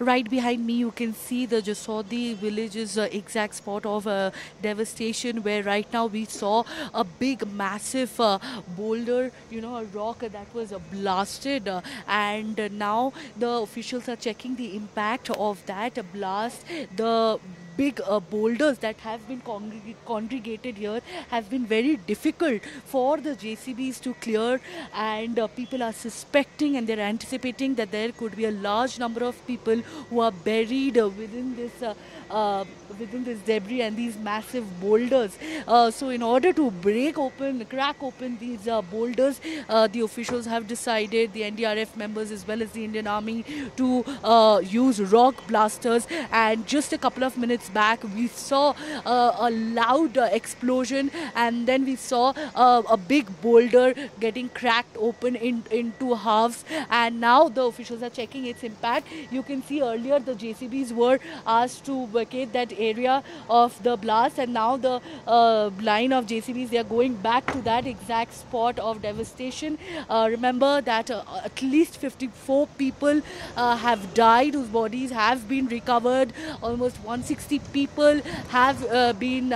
Right behind me, you can see the Jasodi village's exact spot of devastation, where right now we saw a big, massive boulder, a rock that was blasted, and now the officials are checking the impact of that blast. The big boulders that have been congregated here have been very difficult for the JCBs to clear, and people are suspecting and they're anticipating that there could be a large number of people who are buried uh, within this debris and these massive boulders. So in order to crack open these boulders, the officials have decided, the NDRF members as well as the Indian Army, to use rock blasters. And just a couple of minutes back, we saw a loud explosion, and then we saw a big boulder getting cracked open into halves. And now the officials are checking its impact. You can see earlier the JCBs were asked to vacate that area of the blast, and now the line of JCBs, they are going back to that exact spot of devastation. Remember that at least 54 people have died, whose bodies have been recovered. Almost 160 people have been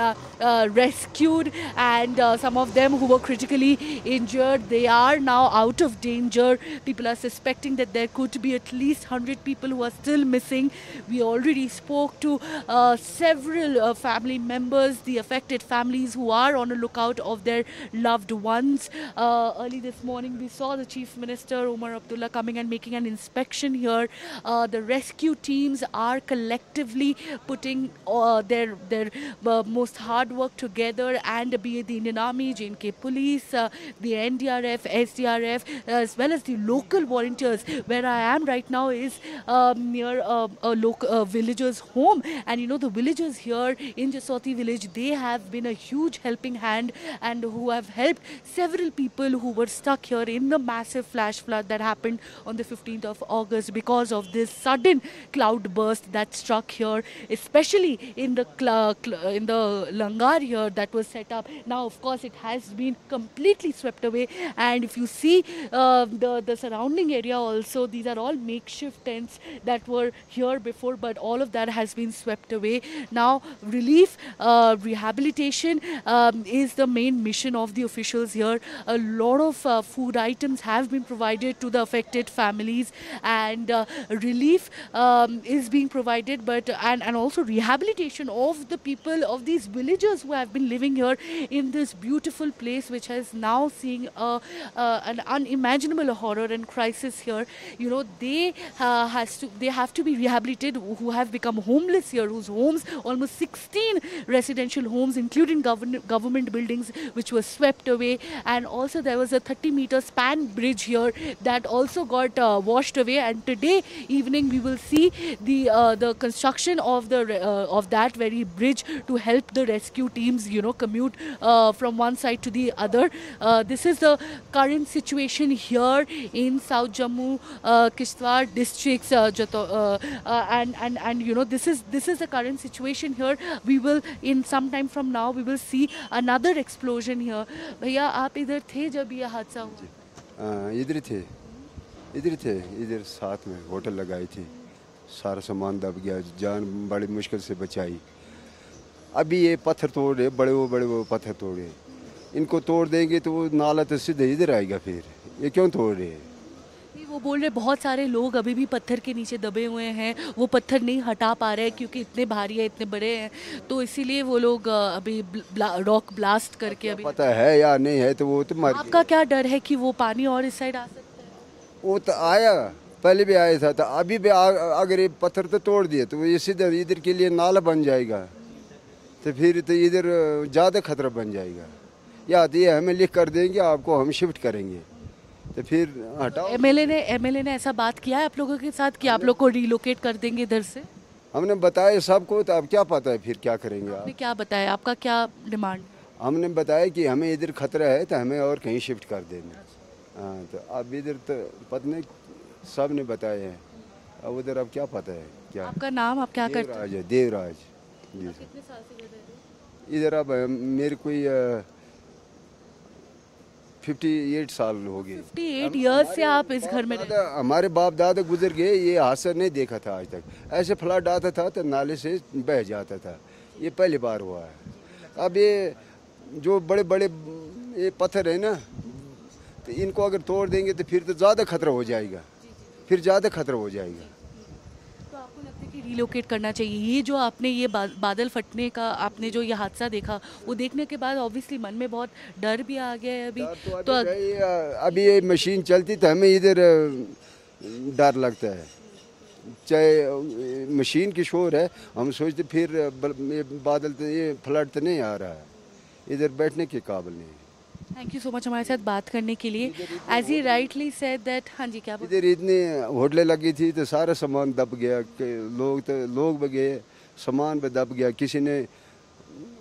rescued, and some of them who were critically injured, they are now out of danger. People are suspecting that there could be at least 100 people who are still missing. We already spoke to several family members, the affected families who are on a lookout of their loved ones. Early this morning, we saw the Chief Minister Omar Abdullah coming and making an inspection here. The rescue teams are collectively putting their most hard work together, and be it the Indian Army, JNK Police, the NDRF, SDRF, as well as the local volunteers. Where I am right now is near a local villager's home, and the villagers here in Jasoti village, they have been a huge helping hand, and who have helped several people who were stuck here in the massive flash flood that happened on the 15th of August because of this sudden cloud burst that struck here, especially in the langar here that was set up. Now, of course, it has been completely swept away, and if you see the surrounding area also, these are all makeshift tents that were here before, but all of that has been swept away. Now, relief, rehabilitation is the main mission of the officials here. A lot of food items have been provided to the affected families, and relief is being provided, but and also rehabilitation of the people of these villagers who have been living here in this beautiful place, which has now seeing an unimaginable horror and crisis here. They have to be rehabilitated, who have become homeless here, whose homes, almost 16 residential homes, including government buildings, which were swept away. And also there was a 30-meter span bridge here that also got washed away, and today evening we will see the construction of that very bridge to help the rescue teams commute from one side to the other. This is the current situation here in South Jammu Kishtwar districts, and this is the current situation here. We will, in some time from now, we will see another explosion here. भैया आप इधर थे जब ये हादसा हुआ? इधर थे, इधर साथ में होटल लगाई थी, सारा सामान दब गया, जान बड़ी मुश्किल से बचाई। अभी ये पत्थर तोड़ रहे, बड़े वो पत्थर तोड़े, इनको तोड़ देंगे तो वो नाला तो सीधे इधर आएगा, फिर ये क्यों तोड़ रहे हैं? वो बोल रहे बहुत सारे लोग अभी भी पत्थर के नीचे दबे हुए हैं, वो पत्थर नहीं हटा पा रहे हैं क्योंकि इतने भारी है, इतने बड़े हैं, तो इसीलिए वो लोग अभी रॉक ब्लास्ट करके अभी पता है या नहीं है, तो वो तो मर। आपका क्या डर है कि वो पानी और इस साइड आ सकता है? वो तो आया, पहले भी आया था, तो अभी भी अगर ये पत्थर तो तोड़ दिए तो ये सीधे इधर के लिए नाला बन जाएगा, तो फिर तो इधर ज़्यादा खतरा बन जाएगा। या तो ये हमें लिख कर देंगे, आपको हम शिफ्ट करेंगे, तो फिर हटाओ। एमएलए ने ऐसा बात किया है आप लोगों के साथ कि आप लोग को रिलोकेट कर देंगे इधर से? हमने बताया सबको, तो अब क्या पता है फिर क्या करेंगे। आपने क्या बताया, आपका क्या डिमांड? हमने बताया कि हमें इधर खतरा है, तो हमें और कहीं शिफ्ट कर देना। हाँ, तो अब इधर तो पता नहीं, सब ने बताया है, अब उधर अब क्या पता है क्या। आपका नाम, आप क्या करते हैं? देवराज जी। कितने साल से इधर अब मेरे कोई 58 साल हो गए। 58 ईयर्स से आप इस घर में रहते हमारे बाप दादा गुजर गए, ये हादसा नहीं देखा था आज तक। ऐसे फ्लड आता था तो नाले से बह जाता था, ये पहली बार हुआ है। अब ये जो बड़े बड़े ये पत्थर है ना, तो इनको अगर तोड़ देंगे तो फिर तो ज़्यादा खतरा हो जाएगा, फिर ज़्यादा खतरा हो जाएगा। तो आपको लगता है कि रिलोकेट करना चाहिए? ये जो आपने ये बादल फटने का आपने जो ये हादसा देखा, वो देखने के बाद ऑब्वियसली मन में बहुत डर भी आ गया है अभी। तो अभी ये मशीन चलती तो हमें इधर डर लगता है, चाहे मशीन की शोर है, हम सोचते फिर ये बादल तो ये फ्लड तो नहीं आ रहा है, इधर बैठने के काबिल नहीं। थैंक यू सो मच हमारे साथ बात करने के लिए। As he rightly said that, हाँ जी क्या इधर इतनी होटलें लगी थी तो सारा सामान दब गया, लोग भी गए, सामान भी दब गया। किसी ने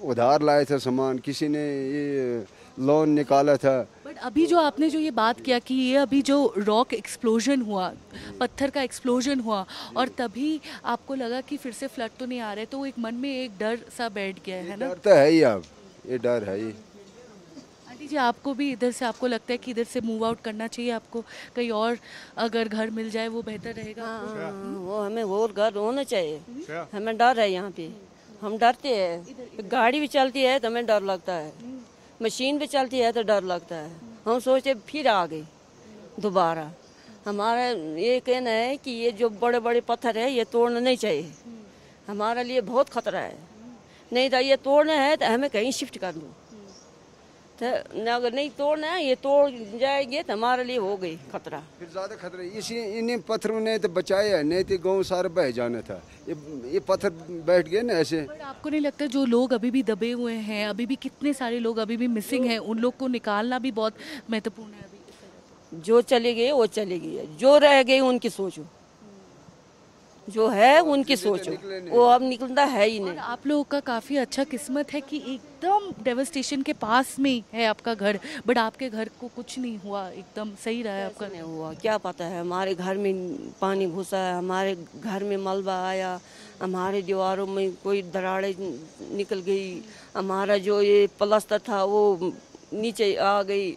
उधार लाया था सामान, किसी ने ये लोन निकाला था। बट अभी जो आपने जो ये बात किया कि ये अभी जो रॉक एक्सप्लोजन हुआ, पत्थर का एक्सप्लोजन हुआ, और तभी आपको लगा कि फिर से फ्लड तो नहीं आ रहे, तो एक मन में एक डर सा बैठ गया है ना? डर तो है ही, अब ये डर है ही। आंटी जी, आपको भी इधर से आपको लगता है कि इधर से मूव आउट करना चाहिए आपको? कहीं और अगर घर मिल जाए वो बेहतर रहेगा? हाँ, वो हमें और घर होना चाहिए। हमें डर है यहाँ पे, हम डरते हैं। गाड़ी भी चलती है तो हमें डर लगता है, मशीन भी चलती है तो डर लगता है। हम सोचे फिर आ गई दोबारा। हमारा ये कहना है कि ये जो बड़े बड़े पत्थर है ये तोड़ना नहीं चाहिए, हमारे लिए बहुत खतरा है। नहीं तो ये तोड़ना है तो हमें कहीं शिफ्ट कर दो, तो अगर नहीं तोड़ना है, ये तोड़ जाएंगे तो हमारे लिए हो गई खतरा, फिर ज़्यादा खतरा। इसी इन्हीं पत्थरों ने तो बचाया है, नहीं तो गाँव सारा बह जाना था। ये पत्थर बैठ गए ना ऐसे। पर आपको नहीं लगता जो लोग अभी भी दबे हुए हैं, अभी भी कितने सारे लोग अभी भी मिसिंग हैं, उन लोग को निकालना भी बहुत महत्वपूर्ण है अभी? जो चले गए वो चले गए, जो रह गए उनकी सोचो, जो है उनकी सोचो, वो अब निकलता है ही और नहीं। आप लोगों का काफ़ी अच्छा किस्मत है कि एकदम डेवस्टेशन के पास में ही है आपका घर, बट आपके घर को कुछ नहीं हुआ, एकदम सही रहा है आपका। नहीं हुआ, क्या पता है, हमारे घर में पानी घुसा है, हमारे घर में मलबा आया, हमारे दीवारों में कोई दरारें निकल गई, हमारा जो ये प्लास्टर था वो नीचे आ गई,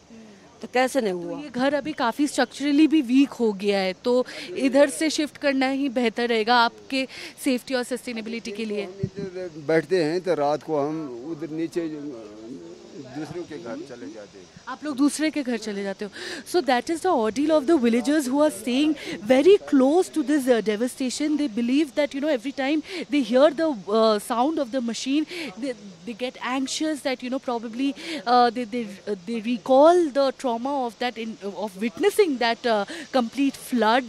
तो कैसे नहीं हुआ? ये घर अभी काफ़ी स्ट्रक्चरली भी वीक हो गया है, तो इधर से शिफ्ट करना ही बेहतर रहेगा आपके सेफ्टी और सस्टेनेबिलिटी के लिए। हम इधर बैठते हैं तो रात को हम उधर नीचे दूसरों के घर चले जाते हैं। आप लोग दूसरे के घर चले जाते हो। So that is the ordeal of the villagers who are staying very close to this devastation. They believe that every time they hear the sound of the machine, they get anxious that probably they recall the trauma of of witnessing that complete flood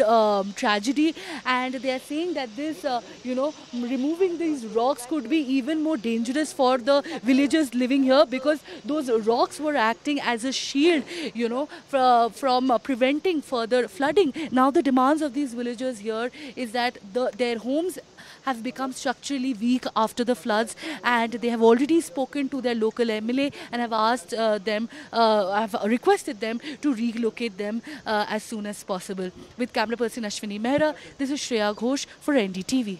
tragedy, and they are saying that this removing these rocks could be even more dangerous for the villagers living here, because those rocks were acting as a shield from preventing further flooding. Now the demands of these villagers here is that their homes have become structurally weak after the floods, and they have already spoken to their local MLA and have asked have requested them to relocate them as soon as possible. With camera person Ashwini Mehra, this is Shreya Ghosh for NDTV.